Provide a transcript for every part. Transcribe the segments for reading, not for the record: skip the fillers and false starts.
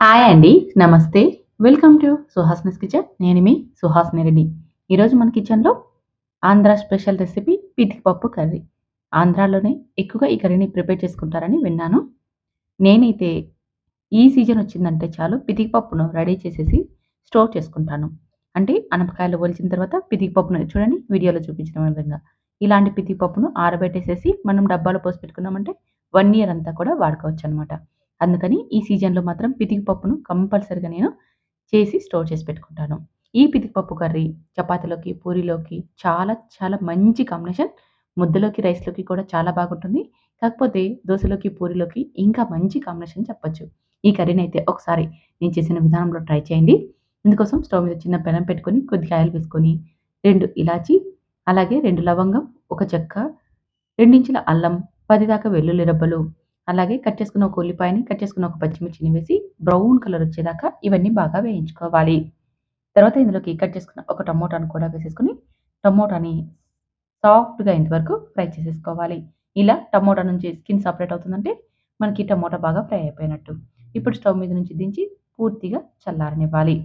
Hi అండి. నమస్తే. Welcome to Suhasini's kitchen. నేను మీ సుహాసిని రెడ్డి. ఈరోజు మన కిచెన్‌లో ఆంధ్ర స్పెషల్ రెసిపీ పితికి పప్పు కర్రీ. ఆంధ్రాలోనే ఎక్కువగా ఈ కర్రీని ప్రిపేర్ చేసుకుంటారని విన్నాను. నేనైతే ఈ సీజన్ వచ్చిందంటే చాలు పితికి పప్పును రెడీ చేసేసి స్టోర్ చేసుకుంటాను. అంటే అనపకాయలు ఒలిచిన తర్వాత పితికి పప్పును చూడండి వీడియోలో చూపించిన విధంగా. ఇలాంటి పితికి పప్పును ఆరబెట్టేసేసి మనం డబ్బాలో పోసి పెట్టుకున్నామంటే 1 ఇయర్ అంతా కూడా వాడుకోవచ్చనమాట. అందుకని ఈ సీజన్‌లో మాత్రం పితికి పప్పును కంపల్సరీగా నేను చేసి స్టోర్ చేసి పెట్టుకుంటాను. ఈ పితికి పప్పు కర్రీ చపాతీలోకి, పూరీలోకి చాలా చాలా మంచి కాంబినేషన్. ముద్దలోకి, రైస్‌లోకి కూడా చాలా బాగుంటుంది. కాకపోతే దోసలోకి, పూరీలోకి ఇంకా మంచి కాంబినేషన్ చెప్పొచ్చు. ఈ కర్రీనైతే ఒకసారి నేను చేసిన విధానంలో ట్రై చేయండి. ఇందుకోసం స్టవ్ మీద చిన్న పెనం పెట్టుకొని, కొద్దిగా ఆయిల్ వేసుకొని, 2 ఇలాచి, అలాగే 2 లవంగం, ఒక చెక్క, 2 ఇంచుల అల్లం, 10 దాకా వెల్లుల్లి రెబ్బలు, అలాగే కట్ చేసుకున్న ఒక ఉల్లిపాయని, కట్ చేసుకున్న ఒక పచ్చిమిర్చిని వేసి బ్రౌన్ కలర్ వచ్చేదాకా ఇవన్నీ బాగా వేయించుకోవాలి. తర్వాత ఇందులోకి కట్ చేసుకున్న ఒక టమోటాను కూడా వేసేసుకొని, టమోటాని సాఫ్ట్‌గా అయ్యేంత వరకు ఫ్రై చేసేసుకోవాలి. ఇలా టమోటా నుంచి స్కిన్ సెపరేట్ అవుతుందంటే, మనకి టమోటా బాగా ఫ్రై అయిపోయినట్టు. ఇప్పుడు స్టవ్ మీద నుంచి దించి పూర్తిగా చల్లారనివ్వాలి.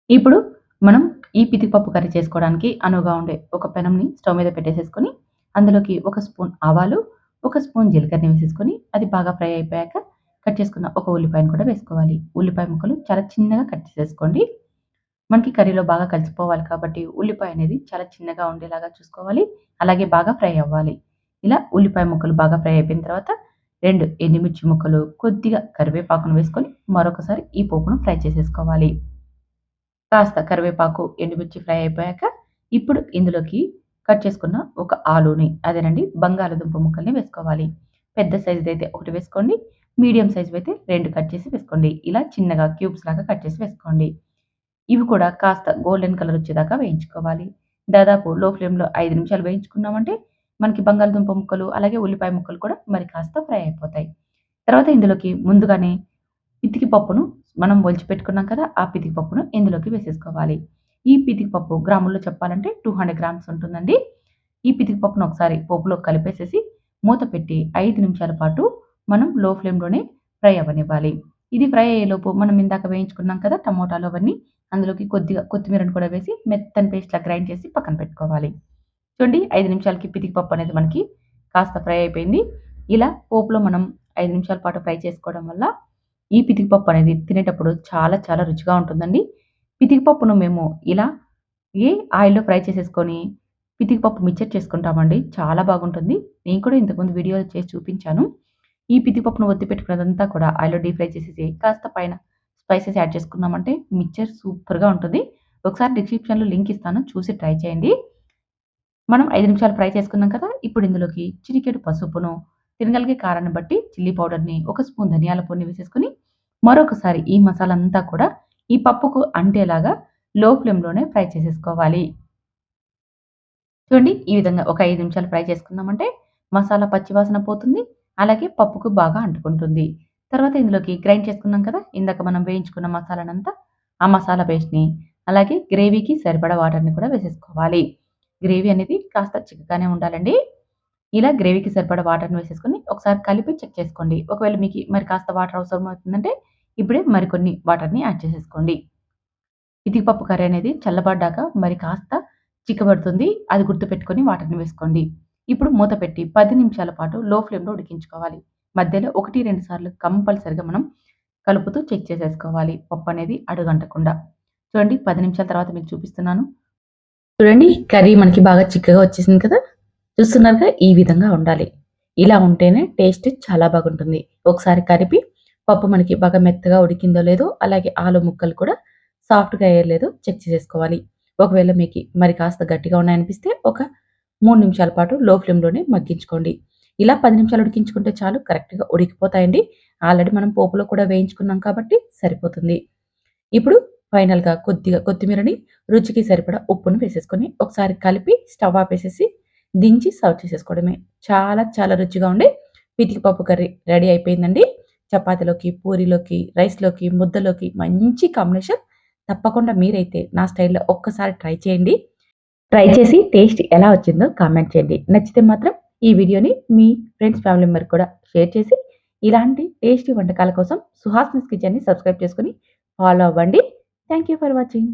ఇప్పుడు మనం ఈ పితికిపప్పు కర్రీ చేసుకోవడానికి అనువుగా ఉండే ఒక పెనంని స్టవ్ మీద పెట్టేసేసుకొని, అందులోకి ఒక స్పూన్ ఆవాలు, ఒక స్పూన్ జీలకర్రని వేసేసుకొని, అది బాగా ఫ్రై అయిపోయాక కట్ చేసుకున్న ఒక ఉల్లిపాయను కూడా వేసుకోవాలి. ఉల్లిపాయ ముక్కలు చాలా చిన్నగా కట్ చేసేసుకోండి. మనకి కర్రీలో బాగా కలిసిపోవాలి కాబట్టి ఉల్లిపాయ అనేది చాలా చిన్నగా ఉండేలాగా చూసుకోవాలి. అలాగే బాగా ఫ్రై అవ్వాలి. ఇలా ఉల్లిపాయ ముక్కలు బాగా ఫ్రై అయిపోయిన తర్వాత 2 ఎండుమిర్చి ముక్కలు, కొద్దిగా కరివేపాకును వేసుకొని మరొకసారి ఈ పోపును ఫ్రై చేసేసుకోవాలి. కాస్త కరివేపాకు, ఎండుమిర్చి ఫ్రై అయిపోయాక ఇప్పుడు ఇందులోకి కట్ చేసుకున్న ఒక ఆలూని అదేనండి బంగాళాదుంప ముక్కల్ని వేసుకోవాలి. పెద్ద సైజ్‌దైతే ఒకటి వేసుకోండి. మీడియం సైజ్‌వైతే 2 కట్ చేసి వేసుకోండి. ఇలా చిన్నగా క్యూబ్స్ లాగా కట్ చేసి వేసుకోండి. ఇవి కూడా కాస్త గోల్డెన్ కలర్ వచ్చేదాకా వేయించుకోవాలి. దాదాపు లో ఫ్లేమ్‌లో 5 నిమిషాలు వేయించుకున్నామంటే, మనకి బంగాళదుంప ముక్కలు, అలాగే ఉల్లిపాయ ముక్కలు కూడా మరి కాస్త ఫ్రై అయిపోతాయి. తర్వాత ఇందులోకి ముందుగానే పితికి పప్పును మనం ఒలిచిపెట్టుకున్నాం కదా! ఆ పితికి పప్పును ఇందులోకి వేసేసుకోవాలి. ఈ పితికి పప్పు గ్రాముల్లో చెప్పాలంటే 200 గ్రామ్స్ ఉంటుందండి. ఈ పితికి పప్పును ఒకసారి పోపులో కలిపేసేసి మూత పెట్టి 5 నిమిషాల పాటు మనం లో ఫ్లేమ్‌లోనే ఫ్రై అవ్వనివ్వాలి. ఇది ఫ్రై అయ్యేలోపు మనం ఇందాక వేయించుకున్నాం కదా! టమోటాలు అవన్నీ అందులోకి కొద్దిగా కొత్తిమీరను కూడా వేసి మెత్తని పేస్ట్‌లా గ్రైండ్ చేసి పక్కన పెట్టుకోవాలి. చూడండి 5 నిమిషాలకి పితికి పప్పు అనేది మనకి కాస్త ఫ్రై అయిపోయింది. ఇలా పోపులో మనం 5 నిమిషాల పాటు ఫ్రై చేసుకోవడం వల్ల ఈ పితికి పప్పు అనేది తినేటప్పుడు చాలా చాలా రుచిగా ఉంటుందండి. పితికి పప్పును మేము ఇలా ఆయిల్‌లో ఫ్రై చేసేసుకొని పితికి పప్పు మిక్చర్ చేసుకుంటామండి. చాలా బాగుంటుంది. నేను కూడా ఇంతకుముందు వీడియో చేసి చూపించాను. ఈ పితికి పప్పును ఒత్తి పెట్టుకున్నదంతా కూడా ఆయిల్‌లో డీప్ ఫ్రై చేసేసి కాస్త పైన స్పైసెస్ యాడ్ చేసుకున్నామంటే మిక్చర్ సూపర్‌గా ఉంటుంది. ఒకసారి డిస్క్రిప్షన్‌లో లింక్ ఇస్తాను. చూసి ట్రై చేయండి. మనం 5 నిమిషాలు ఫ్రై చేసుకున్నాం కదా! ఇప్పుడు ఇందులోకి చిటికెడు పసుపును, తినగలిగే కారాన్ని బట్టి చిల్లీ పౌడర్‌ని, ఒక స్పూన్ ధనియాల పొడిని వేసేసుకొని, మరొకసారి ఈ మసాలా అంతా కూడా ఈ పప్పుకు అంటేలాగా లో ఫ్లేమ్‌లోనే ఫ్రై చేసేసుకోవాలి. చూడండి ఈ విధంగా ఒక 5 నిమిషాలు ఫ్రై చేసుకున్నామంటే మసాలా పచ్చి వాసన పోతుంది. అలాగే పప్పుకు బాగా అంటుకుంటుంది. తర్వాత ఇందులోకి గ్రైండ్ చేసుకున్నాం కదా! ఇందాక మనం వేయించుకున్న మసాలానంతా ఆ మసాలా పేస్ట్‌ని అలాగే గ్రేవీకి సరిపడా వాటర్‌ని కూడా వేసేసుకోవాలి. గ్రేవీ అనేది కాస్త చిక్కగానే ఉండాలండి. ఇలా గ్రేవీకి సరిపడా వాటర్‌ని వేసేసుకొని ఒకసారి కలిపి చెక్ చేసుకోండి. ఒకవేళ మీకి మరి కాస్త వాటర్ అవసరమవుతుందంటే ఇప్పుడే మరికొన్ని వాటర్‌ని యాడ్ చేసేసుకోండి. పితికిపప్పు కర్రీ అనేది చల్లబడ్డాక మరి కాస్త చిక్కబడుతుంది. అది గుర్తుపెట్టుకొని వాటర్‌ని వేసుకోండి. ఇప్పుడు మూత పెట్టి 10 నిమిషాల పాటు లో ఫ్లేమ్‌లో ఉడికించుకోవాలి. మధ్యలో 1, 2 సార్లు కంపల్సరీగా మనం కలుపుతూ చెక్ చేసేసుకోవాలి. పప్పనేది అడుగంటకుండా. చూడండి 10 నిమిషాల తర్వాత మీకు చూపిస్తున్నాను. చూడండి కర్రీ మనకి బాగా చిక్కగా వచ్చేసింది కదా! చూస్తున్నారుగా ఈ విధంగా ఉండాలి. ఇలా ఉంటేనే టేస్ట్ చాలా బాగుంటుంది. ఒకసారి కలిపి పప్పు మనకి బాగా మెత్తగా ఉడికిందో లేదో, అలాగే ఆలు ముక్కలు కూడా సాఫ్ట్‌గా అయ్యాయో లేదో చెక్ చేసేసుకోవాలి. ఒకవేళ మీకి మరి కాస్త గట్టిగా ఉన్నాయనిపిస్తే ఒక 3 నిమిషాల పాటు లో ఫ్లేమ్‌లోనే మగ్గించుకోండి. ఇలా 10 నిమిషాలు ఉడికించుకుంటే చాలు కరెక్ట్‌గా ఉడికిపోతాయండి. ఆల్రెడీ మనం పోపులో కూడా వేయించుకున్నాం కాబట్టి సరిపోతుంది. ఇప్పుడు ఫైనల్‌గా కొద్దిగా కొత్తిమీరని, రుచికి సరిపడా ఉప్పును వేసేసుకొని ఒకసారి కలిపి స్టవ్ ఆపేసేసి దించి సర్వ్ చేసేసుకోవడమే. చాలా చాలా రుచిగా ఉండే పితికి పప్పు కర్రీ రెడీ అయిపోయిందండి. చపాతీలోకి, పూరీలోకి, రైస్‌లోకి, ముద్దలోకి మంచి కాంబినేషన్. తప్పకుండా మీరైతే నా స్టైల్‌లో ఒక్కసారి ట్రై చేయండి. ట్రై చేసి టేస్ట్ ఎలా వచ్చిందో కామెంట్ చేయండి. నచ్చితే మాత్రం ఈ వీడియోని మీ ఫ్రెండ్స్, ఫ్యామిలీ మెంబర్‌కి కూడా షేర్ చేసి ఇలాంటి టేస్టీ వంటకాల కోసం సుహాస్నిస్ కిచెన్‌ని సబ్స్క్రైబ్ చేసుకొని ఫాలో అవ్వండి. Thank you for watching.